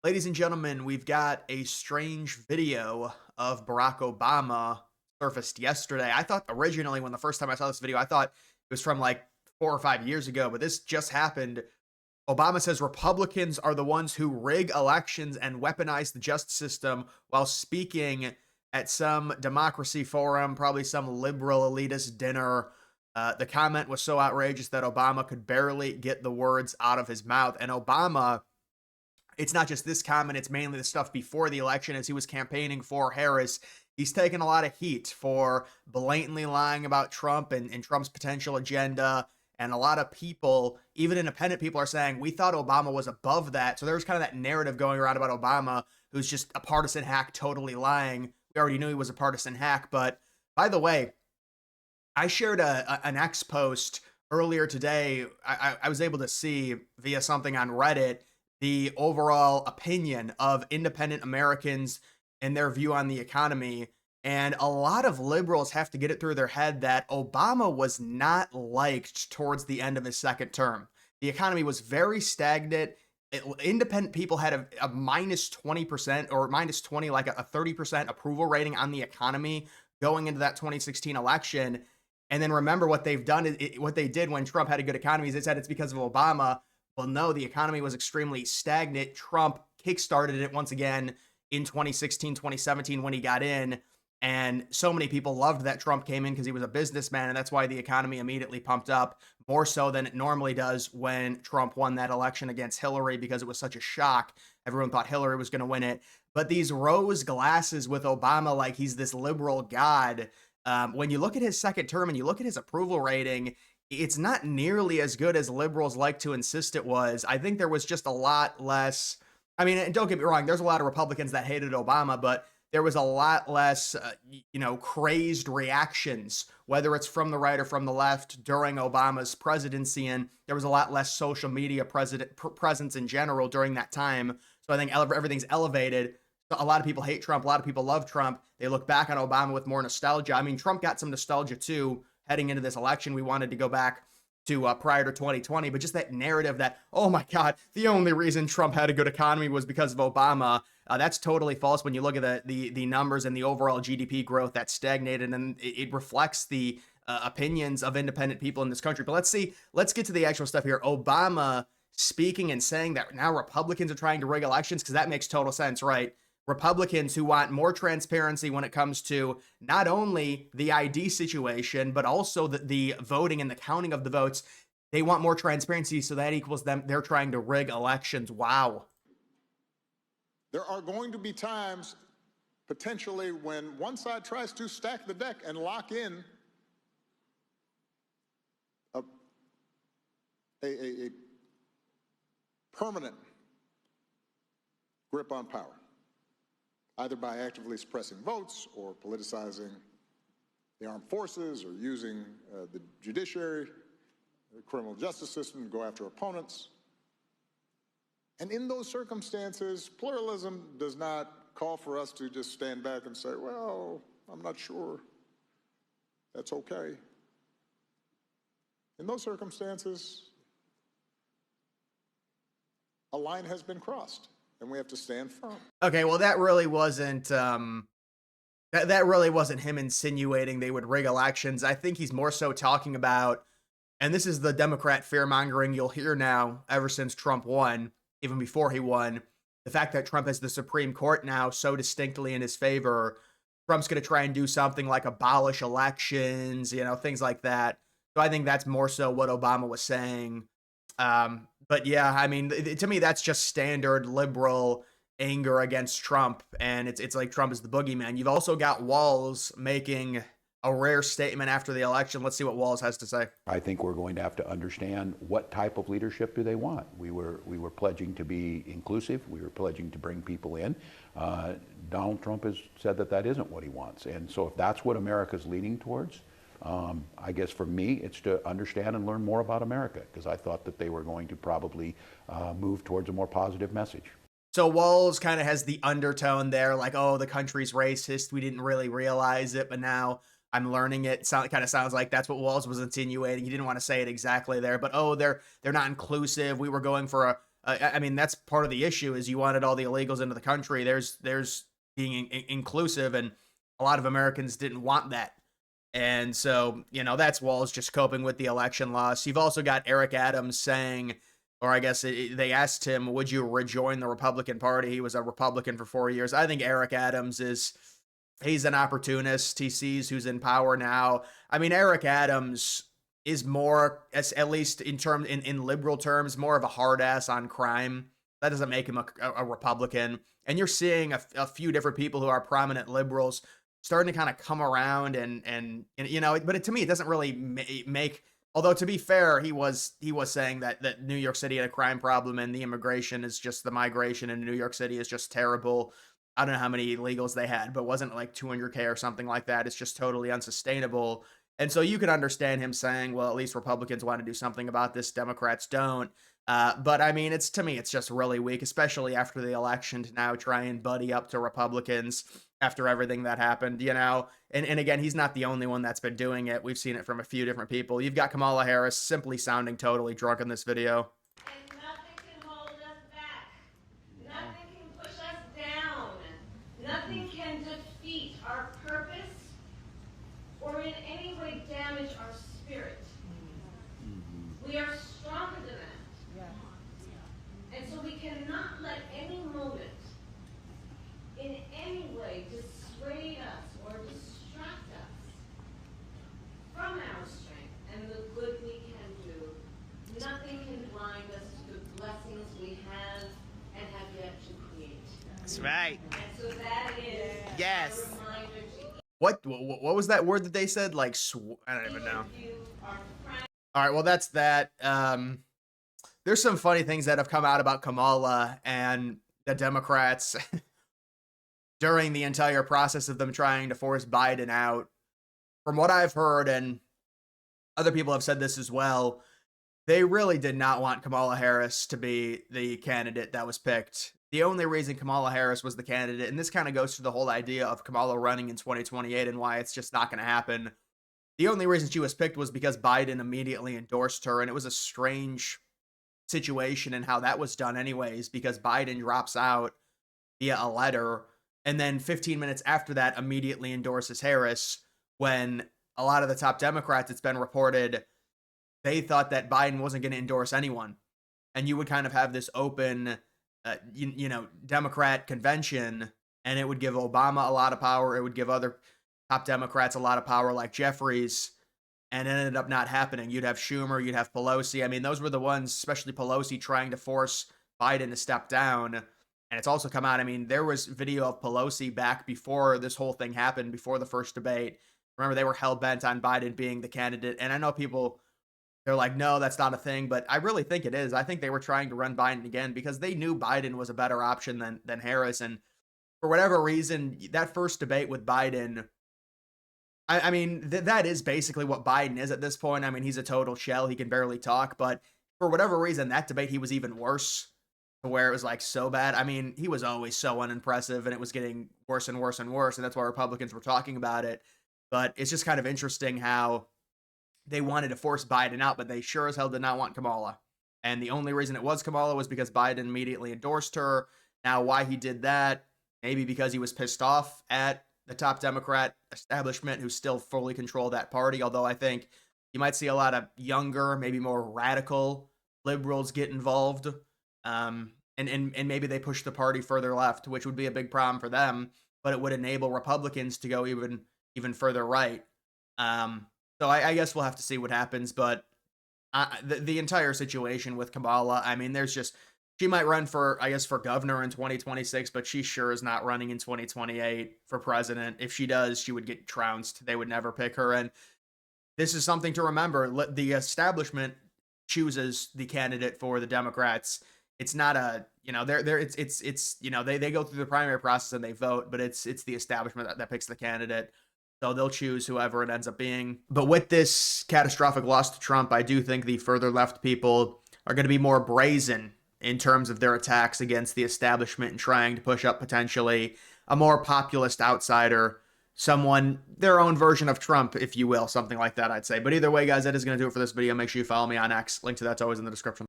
Ladies and gentlemen, we've got a strange video of Barack Obama surfaced yesterday. I thought originally, when the first time I saw this video, I thought it was from like 4 or 5 years ago, but this just happened. Obama says Republicans are the ones who rig elections and weaponize the justice system while speaking at some democracy forum, probably some liberal elitist dinner. The comment was so outrageous that Obama could barely get the words out of his mouth. And Obama, it's not just this comment, it's mainly the stuff before the election as he was campaigning for Harris. He's taken a lot of heat for blatantly lying about Trump and Trump's potential agenda. And a lot of people, even independent people, are saying, we thought Obama was above that. So there was kind of that narrative going around about Obama, who's just a partisan hack, totally lying. We already knew he was a partisan hack. But by the way, I shared an X post earlier today. I was able to see via something on Reddit the overall opinion of independent Americans and their view on the economy. And a lot of liberals have to get it through their head that Obama was not liked towards the end of his second term. The economy was very stagnant. Independent people had a minus 20% or minus 20, like a 30% approval rating on the economy going into that 2016 election. And then remember what they've done, what they did when Trump had a good economy is they said it's because of Obama. Well, no, the economy was extremely stagnant. Trump kickstarted it once again in 2016, 2017 when he got in. And so many people loved that Trump came in because he was a businessman. And that's why the economy immediately pumped up more so than it normally does when Trump won that election against Hillary, because it was such a shock. Everyone thought Hillary was going to win it. But these rose glasses with Obama, like he's this liberal god. When you look at his second term and you look at his approval rating, it's not nearly as good as liberals like to insist it was. I think there was just a lot less. I mean, and don't get me wrong, there's a lot of Republicans that hated Obama, but there was a lot less, crazed reactions, whether it's from the right or from the left during Obama's presidency. And there was a lot less social media presence in general during that time. So I think everything's elevated. A lot of people hate Trump. A lot of people love Trump. They look back on Obama with more nostalgia. I mean, Trump got some nostalgia too heading into this election. We wanted to go back to prior to 2020, but just that narrative that, oh my God, the only reason Trump had a good economy was because of Obama. That's totally false when you look at the numbers and the overall GDP growth that stagnated, and it reflects the opinions of independent people in this country. But let's get to the actual stuff here. Obama speaking and saying that now Republicans are trying to rig elections, because that makes total sense, right? Republicans who want more transparency when it comes to not only the ID situation, but also the voting and the counting of the votes. They want more transparency, so that equals them. They're trying to rig elections. Wow. There are going to be times, potentially, when one side tries to stack the deck and lock in a permanent grip on power, either by actively suppressing votes or politicizing the armed forces or using the judiciary, the criminal justice system to go after opponents. And in those circumstances, pluralism does not call for us to just stand back and say, well, I'm not sure that's okay. In those circumstances, a line has been crossed, and we have to stand firm. Okay, well, that really wasn't that really wasn't him insinuating they would rig elections. I think he's more so talking about, and this is the Democrat fear mongering you'll hear now ever since Trump won, even before he won, the fact that Trump has the Supreme Court now so distinctly in his favor. Trump's going to try and do something like abolish elections, things like that. So I think that's more so what Obama was saying. But yeah, I mean, to me, that's just standard liberal anger against Trump, and it's like Trump is the boogeyman. You've also got Walz making a rare statement after the election. Let's see what Walz has to say. I think we're going to have to understand what type of leadership do they want. We were pledging to be inclusive. We were pledging to bring people in. Donald Trump has said that isn't what he wants, and so if that's what America's leaning towards, I guess for me, it's to understand and learn more about America, because I thought that they were going to probably move towards a more positive message. So Walz kind of has the undertone there, like, oh, the country's racist. We didn't really realize it, but now I'm learning it. It kind of sounds like that's what Walz was insinuating. He didn't want to say it exactly there, but oh, they're not inclusive. We were going for I mean, that's part of the issue is you wanted all the illegals into the country. There's being inclusive, and a lot of Americans didn't want that. And so, that's Walz just coping with the election loss. You've also got Eric Adams saying, or I guess they asked him, would you rejoin the Republican Party? He was a Republican for 4 years. I think Eric Adams he's an opportunist. He sees who's in power now. I mean, Eric Adams is more, at least in liberal terms, more of a hard ass on crime. That doesn't make him a Republican. And you're seeing a few different people who are prominent liberals starting to kind of come around and but to me, it doesn't really make. Although to be fair, he was saying that New York City had a crime problem and the immigration is just the migration in New York City is just terrible. I don't know how many illegals they had, but wasn't like 200K or something like that. It's just totally unsustainable. And so you could understand him saying, well, at least Republicans want to do something about this. Democrats don't. But I mean, to me, it's just really weak, especially after the election to now try and buddy up to Republicans after everything that happened, And again, he's not the only one that's been doing it. We've seen it from a few different people. You've got Kamala Harris simply sounding totally drunk in this video. And nothing can hold us back. Nothing can push us down. Nothing can defeat our purpose or in any way damage our spirit. We are stronger than that. And so we cannot let any moment in any way dissuade us or distract us from our strength and the good we can do. Nothing can blind us to the blessings we have and have yet to create. That's right. And so that is Yes. a reminder to What was that word that they said? Like, I don't even know. you are proud. All right, well, that's that. There's some funny things that have come out about Kamala and the Democrats during the entire process of them trying to force Biden out. From what I've heard, and other people have said this as well, they really did not want Kamala Harris to be the candidate that was picked. The only reason Kamala Harris was the candidate, and this kind of goes to the whole idea of Kamala running in 2028 and why it's just not going to happen. The only reason she was picked was because Biden immediately endorsed her, and it was a strange situation and how that was done anyways, because Biden drops out via a letter, and then 15 minutes after that immediately endorses Harris, when a lot of the top Democrats, it's been reported, they thought that Biden wasn't going to endorse anyone. And you would kind of have this open, Democrat convention, and it would give Obama a lot of power. It would give other top Democrats a lot of power, like Jeffries, and it ended up not happening. You'd have Schumer, you'd have Pelosi. I mean, those were the ones, especially Pelosi, trying to force Biden to step down. And it's also come out, I mean, there was video of Pelosi back before this whole thing happened, before the first debate. Remember, they were hell-bent on Biden being the candidate. And I know people, they're like, no, that's not a thing. But I really think it is. I think they were trying to run Biden again because they knew Biden was a better option than Harris. And for whatever reason, that first debate with Biden, I mean, that is basically what Biden is at this point. I mean, he's a total shell. He can barely talk. But for whatever reason, that debate, he was even worse, to where it was like so bad. I mean, he was always so unimpressive, and it was getting worse and worse and worse. And that's why Republicans were talking about it. But it's just kind of interesting how they wanted to force Biden out, but they sure as hell did not want Kamala. And the only reason it was Kamala was because Biden immediately endorsed her. Now, why he did that, maybe because he was pissed off at the top Democrat establishment who still fully control that party. Although I think you might see a lot of younger, maybe more radical liberals get involved. And maybe they push the party further left, which would be a big problem for them, but it would enable Republicans to go even further right. So I guess we'll have to see what happens, but the entire situation with Kamala, I mean, she might run for governor in 2026, but she sure is not running in 2028 for president. If she does, she would get trounced. They would never pick her. And this is something to remember. The establishment chooses the candidate for the Democrats. It's not they go through the primary process and they vote, but it's the establishment that picks the candidate. So they'll choose whoever it ends up being. But with this catastrophic loss to Trump, I do think the further left people are going to be more brazen in terms of their attacks against the establishment and trying to push up potentially a more populist outsider, someone, their own version of Trump, if you will, something like that, I'd say. But either way, guys, that is going to do it for this video. Make sure you follow me on X. Link to that's always in the description.